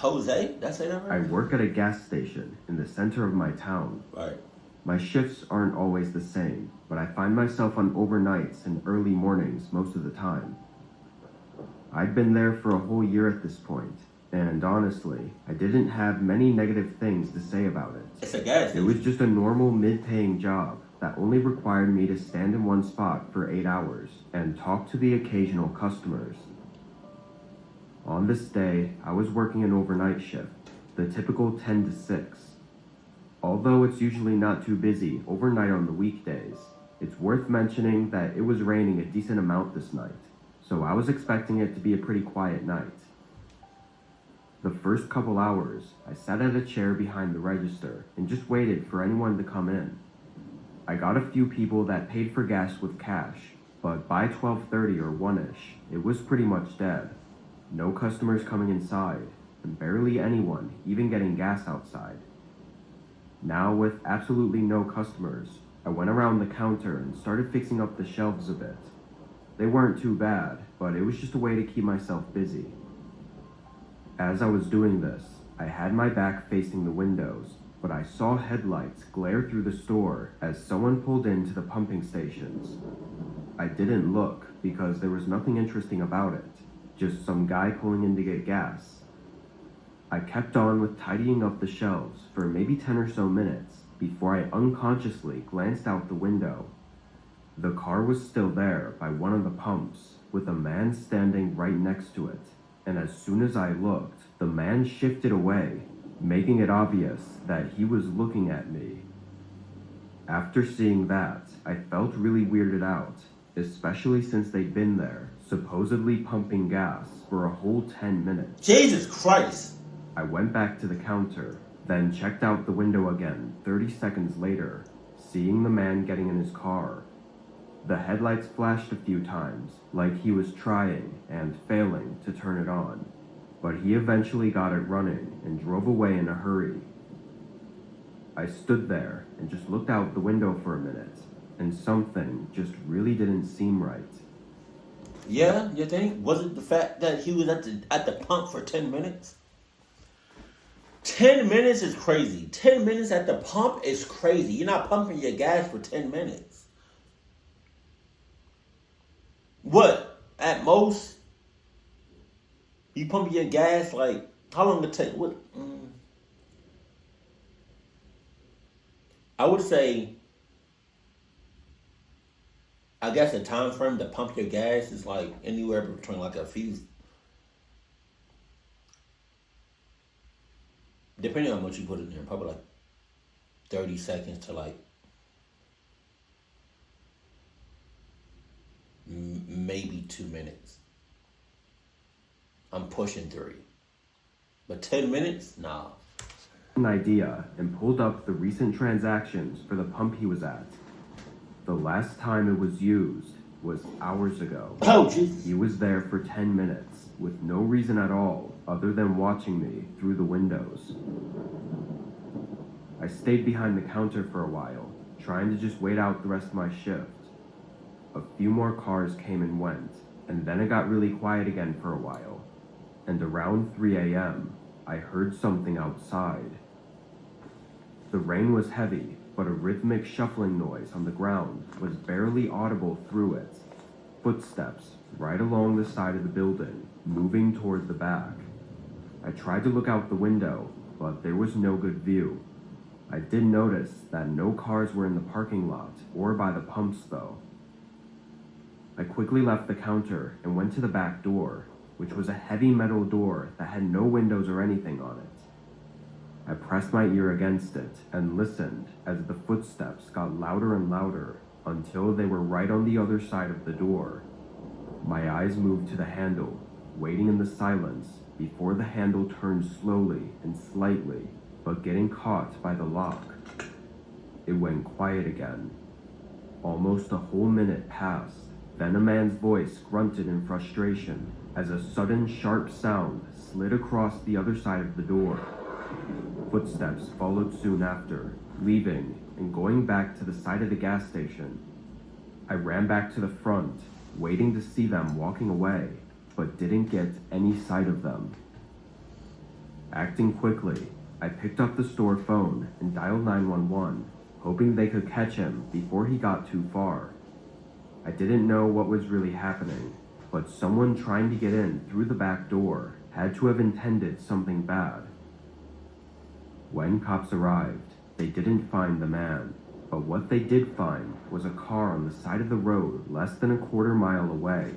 Jose? That's it, right? I work at a gas station in the center of my town. Right. My shifts aren't always the same, but I find myself on overnights and early mornings most of the time. I'd been there for a whole year at this point, and honestly, I didn't have many negative things to say about it. It's a gas station. It was just a normal mid-paying job that only required me to stand in one spot for 8 hours and talk to the occasional customers. On this day, I was working an overnight shift, the typical 10 to 6. Although it's usually not too busy overnight on the weekdays, it's worth mentioning that it was raining a decent amount this night, so I was expecting it to be a pretty quiet night. The first couple hours, I sat at a chair behind the register and just waited for anyone to come in. I got a few people that paid for gas with cash, but by 12:30 or 1-ish, it was pretty much dead. No customers coming inside, and barely anyone even getting gas outside. Now, with absolutely no customers, I went around the counter and started fixing up the shelves a bit. They weren't too bad, but it was just a way to keep myself busy. As I was doing this, I had my back facing the windows, but I saw headlights glare through the store as someone pulled into the pumping stations. I didn't look because there was nothing interesting about it, just some guy pulling in to get gas. I kept on with tidying up the shelves for maybe 10 or so minutes before I unconsciously glanced out the window. The car was still there by one of the pumps, with a man standing right next to it, and as soon as I looked, the man shifted away, making it obvious that he was looking at me. After seeing that, I felt really weirded out, especially since they'd been there, supposedly pumping gas for a whole 10 minutes. Jesus Christ! I went back to the counter, then checked out the window again 30 seconds later, seeing the man getting in his car. The headlights flashed a few times, like he was trying and failing to turn it on, but he eventually got it running and drove away in a hurry. I stood there and just looked out the window for a minute, and something just really didn't seem right. Yeah, you think? Was it the fact that he was at the pump for 10 minutes? 10 minutes is crazy. 10 minutes at the pump is crazy. You're not pumping your gas for 10 minutes. What? At most? You pump your gas like, how long it take? What? I would say, I guess the time frame to pump your gas is like anywhere between like a few, depending on how much you put in there, probably like 30 seconds to like maybe 2 minutes. I'm pushing 3. But 10 minutes? Nah. An idea and pulled up the recent transactions for the pump he was at. The last time it was used was hours ago. Oh, Jesus. He was there for 10 minutes with no reason at all other than watching me through the windows. I stayed behind the counter for a while, trying to just wait out the rest of my shift. A few more cars came and went, and then it got really quiet again for a while. And around 3 a.m., I heard something outside. The rain was heavy, but a rhythmic shuffling noise on the ground was barely audible through it. Footsteps right along the side of the building, moving toward the back. I tried to look out the window, but there was no good view. I did notice that no cars were in the parking lot or by the pumps though. I quickly left the counter and went to the back door, which was a heavy metal door that had no windows or anything on it. I pressed my ear against it and listened as the footsteps got louder and louder until they were right on the other side of the door. My eyes moved to the handle, waiting in the silence before the handle turned slowly and slightly, but getting caught by the lock. It went quiet again. Almost a whole minute passed. Then a man's voice grunted in frustration as a sudden sharp sound slid across the other side of the door. Footsteps followed soon after, leaving and going back to the side of the gas station. I ran back to the front, waiting to see them walking away, but didn't get any sight of them. Acting quickly, I picked up the store phone and dialed 911, hoping they could catch him before he got too far. I didn't know what was really happening, but someone trying to get in through the back door had to have intended something bad. When cops arrived, they didn't find the man, but what they did find was a car on the side of the road less than a quarter mile away.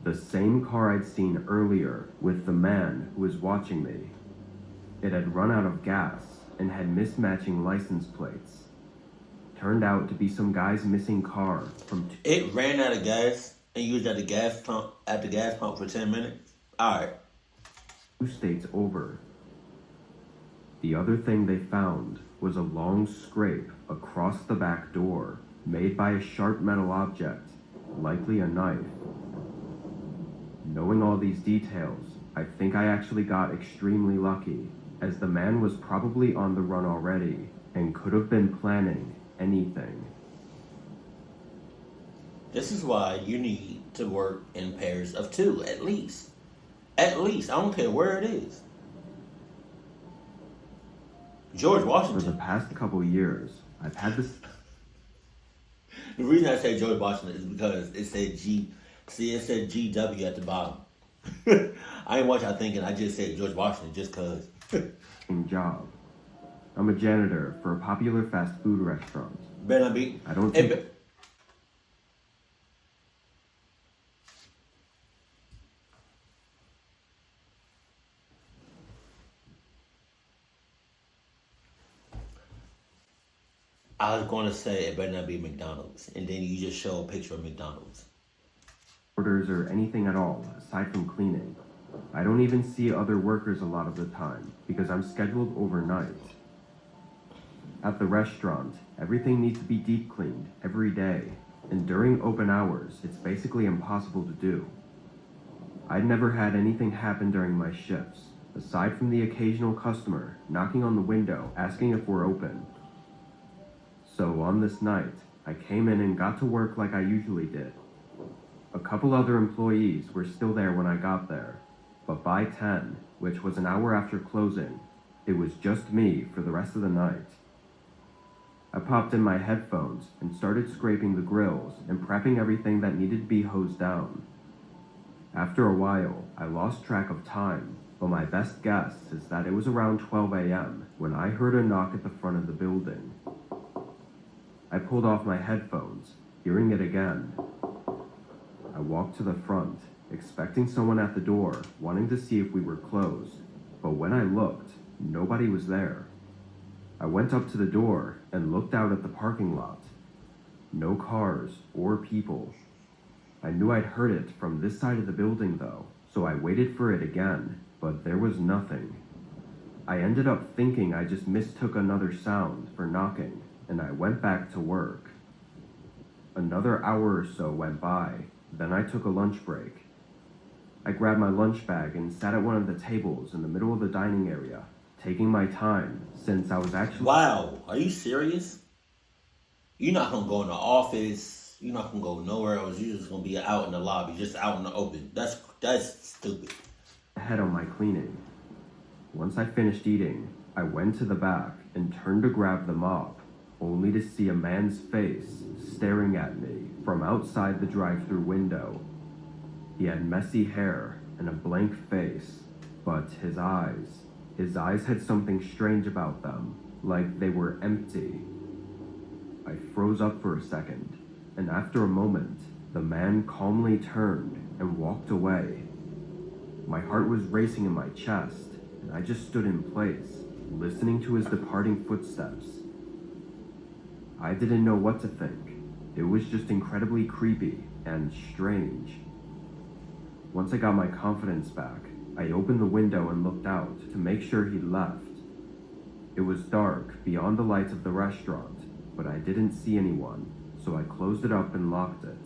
The same car I'd seen earlier with the man who was watching me. It had run out of gas and had mismatching license plates. Turned out to be some guy's missing car from It ran out of gas and you was at the gas pump for 10 minutes? Alright. 2 states over. The other thing they found was a long scrape across the back door made by a sharp metal object, likely a knife. Knowing all these details, I think I actually got extremely lucky, as the man was probably on the run already and could have been planning anything. This is why you need to work in pairs of 2, at least. At least. I don't care where it is. George For Washington. the past couple years, I've had this. The reason I say George Washington is because it said it said GW at the bottom. I ain't watch out thinking I just said George Washington just cause. Job. I'm a janitor for a popular fast food restaurant. Better not be. I don't think. I was going to say it better not be McDonald's, and then you just show a picture of McDonald's. Orders or anything at all, aside from cleaning. I don't even see other workers a lot of the time, because I'm scheduled overnight. At the restaurant, everything needs to be deep cleaned every day, and during open hours, it's basically impossible to do. I'd never had anything happen during my shifts, aside from the occasional customer knocking on the window asking if we're open. So on this night, I came in and got to work like I usually did. A couple other employees were still there when I got there, but by 10, which was an hour after closing, it was just me for the rest of the night. I popped in my headphones and started scraping the grills and prepping everything that needed to be hosed down. After a while, I lost track of time, but my best guess is that it was around 12 a.m. when I heard a knock at the front of the building. I pulled off my headphones, hearing it again. I walked to the front, expecting someone at the door, wanting to see if we were closed, but when I looked, nobody was there. I went up to the door and looked out at the parking lot. No cars or people. I knew I'd heard it from this side of the building though, so I waited for it again, but there was nothing. I ended up thinking I just mistook another sound for knocking, and I went back to work. Another hour or so went by, then I took a lunch break. I grabbed my lunch bag and sat at one of the tables in the middle of the dining area, taking my time since I was actually— Wow, are you serious? You're not gonna go in the office. You're not gonna go nowhere else. You're just gonna be out in the lobby, just out in the open. That's stupid. ahead on my cleaning. Once I finished eating, I went to the back and turned to grab the mop, only to see a man's face staring at me from outside the drive-thru window. He had messy hair and a blank face, but his eyes had something strange about them, like they were empty. I froze up for a second, and after a moment, the man calmly turned and walked away. My heart was racing in my chest, and I just stood in place, listening to his departing footsteps. I didn't know what to think. It was just incredibly creepy and strange. Once I got my confidence back, I opened the window and looked out to make sure he'd left. It was dark beyond the lights of the restaurant, but I didn't see anyone, so I closed it up and locked it.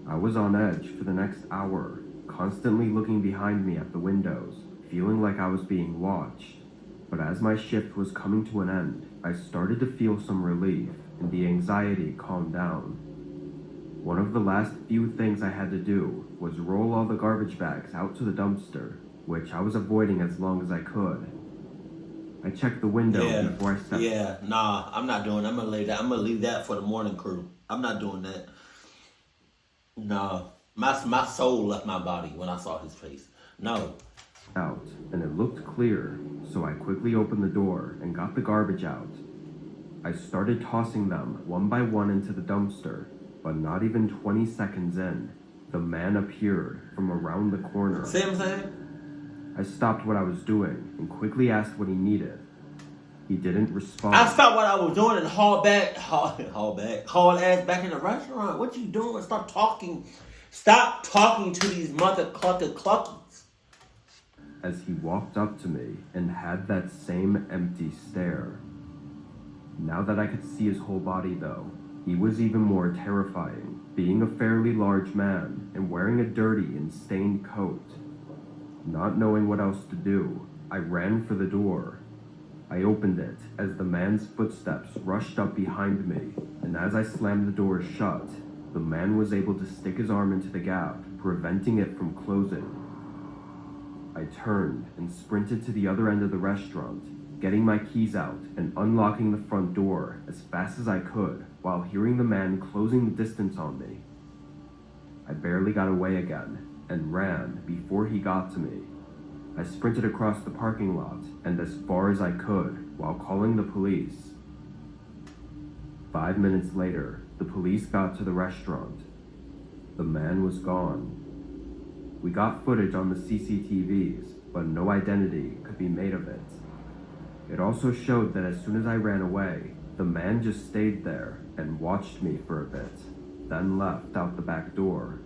I was on edge for the next hour, constantly looking behind me at the windows, feeling like I was being watched. But as my shift was coming to an end, I started to feel some relief, and the anxiety calmed down. One of the last few things I had to do was roll all the garbage bags out to the dumpster, which I was avoiding as long as I could. I checked the window before I stepped. Yeah, nah, I'm not doing that. I'm gonna leave that for the morning crew. I'm not doing that. Nah. My soul left my body when I saw his face. No. Out, and it looked clear, so I quickly opened the door and got the garbage out. I started tossing them one by one into the dumpster, but not even 20 seconds in, the man appeared from around the corner. See what I'm saying? I stopped what I was doing and quickly asked what he needed. He didn't respond. I stopped what I was doing and hauled ass back in the restaurant. What you doing? Stop talking to these mother cluckies. As he walked up to me and had that same empty stare. Now that I could see his whole body though, he was even more terrifying, being a fairly large man and wearing a dirty and stained coat. Not knowing what else to do, I ran for the door. I opened it as the man's footsteps rushed up behind me, and as I slammed the door shut, the man was able to stick his arm into the gap, preventing it from closing. I turned and sprinted to the other end of the restaurant, getting my keys out and unlocking the front door as fast as I could while hearing the man closing the distance on me. I barely got away again and ran before he got to me. I sprinted across the parking lot and as far as I could while calling the police. 5 minutes later, the police got to the restaurant. The man was gone. We got footage on the CCTVs, but no identity could be made of it. It also showed that as soon as I ran away, the man just stayed there and watched me for a bit, then left out the back door.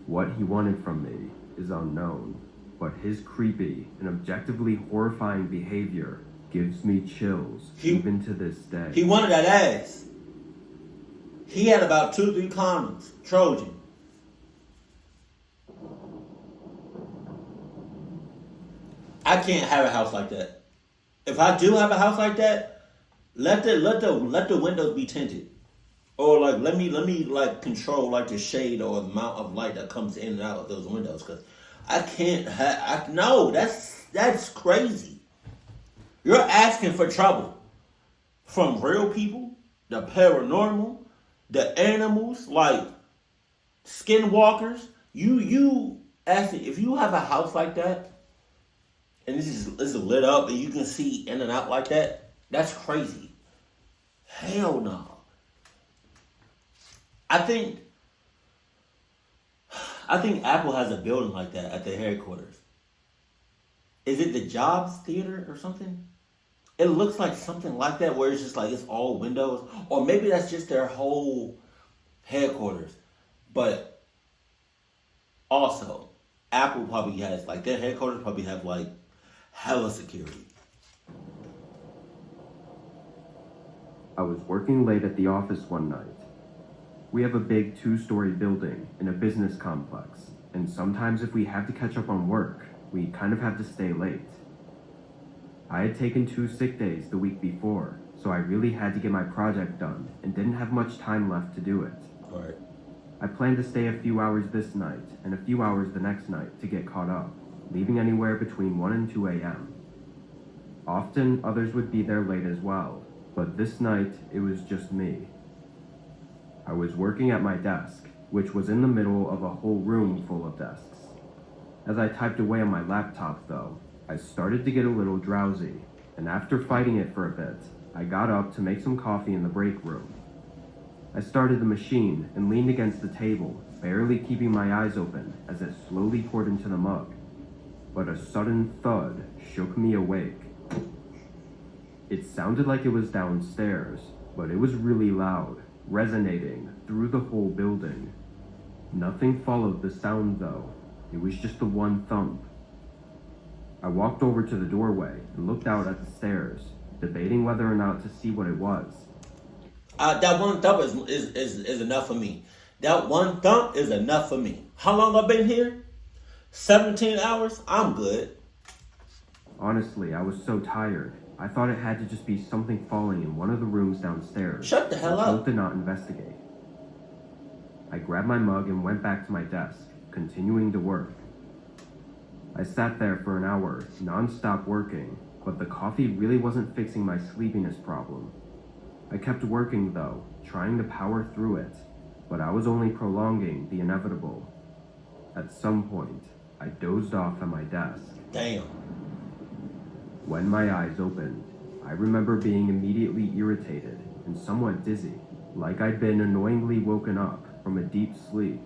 What he wanted from me is unknown, but his creepy and objectively horrifying behavior gives me chills even to this day. He wanted that ass. He had about 2-3 condoms. Trojan. I can't have a house like that. If I do have a house like that, let the windows be tinted. Or like let me like control like the shade or the amount of light that comes in and out of those windows, because I can't no, that's crazy. You're asking for trouble from real people, the paranormal, the animals, like skinwalkers. You asking if you have a house like that and this is lit up and you can see in and out like that, that's crazy. Hell no. I think Apple has a building like that at their headquarters. Is it the Jobs Theater or something? It looks like something like that where it's just like it's all windows. Or maybe that's just their whole headquarters. But also, Apple probably has, like their headquarters probably have like hella security. I was working late at the office one night. We have a big 2-story building in a business complex, and sometimes if we have to catch up on work, we kind of have to stay late. I had taken 2 sick days the week before, so I really had to get my project done and didn't have much time left to do it. Right. I planned to stay a few hours this night and a few hours the next night to get caught up, leaving anywhere between 1 and 2 a.m. Often, others would be there late as well, but this night, it was just me. I was working at my desk, which was in the middle of a whole room full of desks. As I typed away on my laptop, though, I started to get a little drowsy, and after fighting it for a bit, I got up to make some coffee in the break room. I started the machine and leaned against the table, barely keeping my eyes open as it slowly poured into the mug. But a sudden thud shook me awake. It sounded like it was downstairs, but it was really loud, resonating through the whole building. Nothing followed the sound though. It was just the one thump. I walked over to the doorway and looked out at the stairs, debating whether or not to see what it was. That one thump is enough for me. That one thump is enough for me. How long I've been here? 17 hours? I'm good. Honestly, I was so tired. I thought it had to just be something falling in one of the rooms downstairs. Shut the hell up. I did not investigate. I grabbed my mug and went back to my desk, continuing to work. I sat there for an hour, non-stop working, but the coffee really wasn't fixing my sleepiness problem. I kept working though, trying to power through it, but I was only prolonging the inevitable. At some point, I dozed off at my desk. Damn. When my eyes opened, I remember being immediately irritated and somewhat dizzy, like I'd been annoyingly woken up from a deep sleep.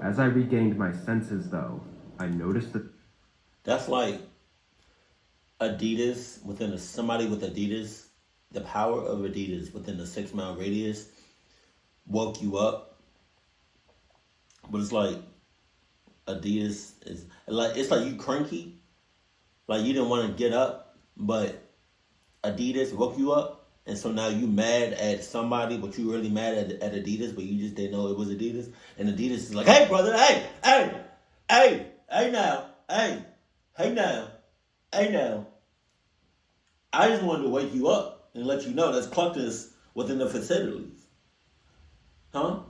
As I regained my senses though, I noticed that That's like Adidas somebody with Adidas, the power of Adidas within a 6 mile radius woke you up. But it's like Adidas is like, it's like you cranky, like you didn't want to get up, but Adidas woke you up, and so now you mad at somebody, but you really mad at Adidas, but you just didn't know it was Adidas, and Adidas is like, hey brother, hey now, I just wanted to wake you up and let you know there's cluckers within the facilities, huh?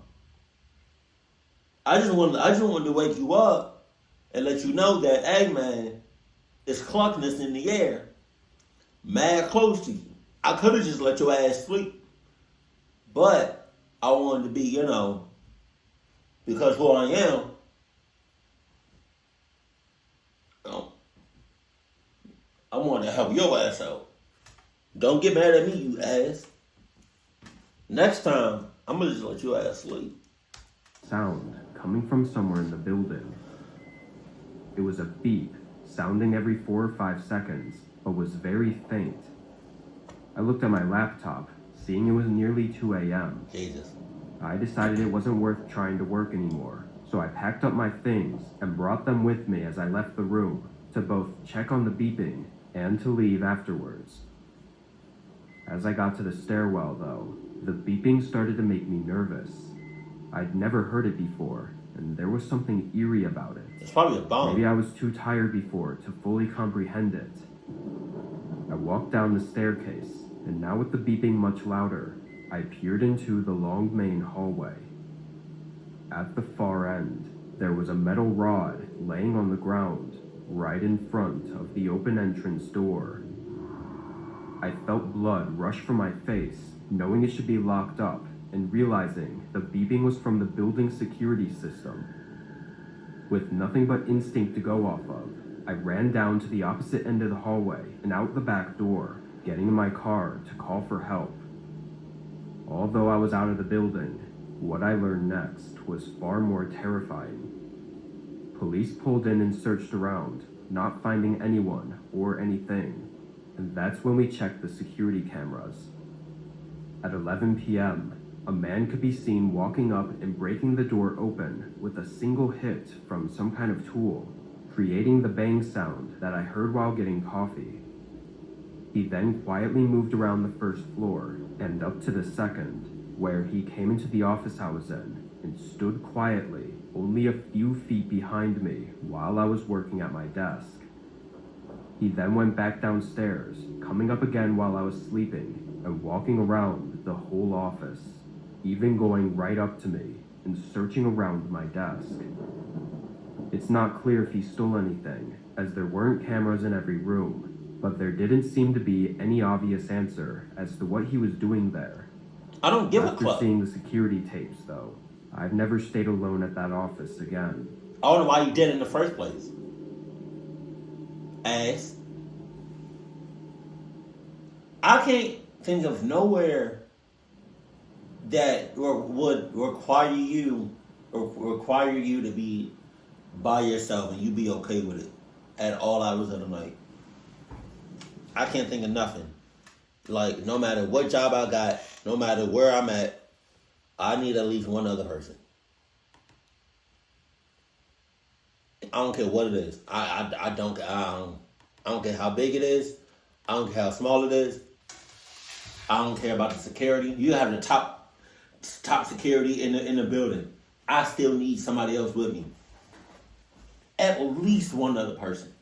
I just wanted to wake you up and let you know that, hey man, it's cluckness in the air, mad close to you. I could have just let your ass sleep, but I wanted to be, because who I am, I wanted to help your ass out. Don't get mad at me, you ass. Next time, I'm gonna just let your ass sleep. sound coming from somewhere in the building. It was a beep, sounding every 4 or 5 seconds, but was very faint. I looked at my laptop, seeing it was nearly 2 a.m. Jesus. I decided it wasn't worth trying to work anymore, so I packed up my things and brought them with me as I left the room to both check on the beeping and to leave afterwards. As I got to the stairwell, though, the beeping started to make me nervous. I'd never heard it before, and there was something eerie about it. It's probably a bomb. Maybe I was too tired before to fully comprehend it. I walked down the staircase, and now with the beeping much louder, I peered into the long main hallway. At the far end, there was a metal rod laying on the ground, right in front of the open entrance door. I felt blood rush from my face, knowing it should be locked up, and realizing the beeping was from the building security system. With nothing but instinct to go off of, I ran down to the opposite end of the hallway and out the back door, getting in my car to call for help. Although I was out of the building, what I learned next was far more terrifying. Police pulled in and searched around, not finding anyone or anything, and that's when we checked the security cameras. At 11 p.m., a man could be seen walking up and breaking the door open with a single hit from some kind of tool, creating the bang sound that I heard while getting coffee. He then quietly moved around the first floor and up to the second, where he came into the office I was in and stood quietly only a few feet behind me while I was working at my desk. He then went back downstairs, coming up again while I was sleeping and walking around the whole office, even going right up to me and searching around my desk. It's not clear if he stole anything, as there weren't cameras in every room, but there didn't seem to be any obvious answer as to what he was doing there. I don't give a After fuck. seeing the security tapes, though, I've never stayed alone at that office again. I don't know why you did it in the first place. Ass. I can't think of nowhere that would require you to be by yourself and you be okay with it at all hours of the night. I can't think of nothing. Like, no matter what job I got, no matter where I'm at, I need at least one other person. I don't care what it is. I don't care how big it is. I don't care how small it is. I don't care about the security. You have the top security in the building. I still need somebody else with me. At least one other person.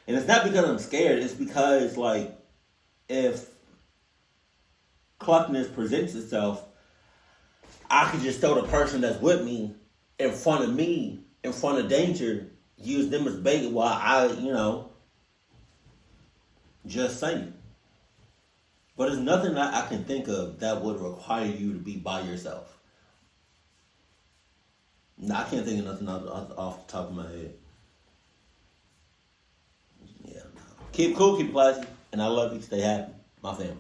And it's not because I'm scared. It's because, like, if cluckness presents itself, I could just throw the person that's with me in front of danger, use them as bait while I, just saying. But there's nothing that I can think of that would require you to be by yourself. No, I can't think of nothing off the top of my head. Yeah. No. Keep cool, keep classy, and I love you. Stay happy. My family.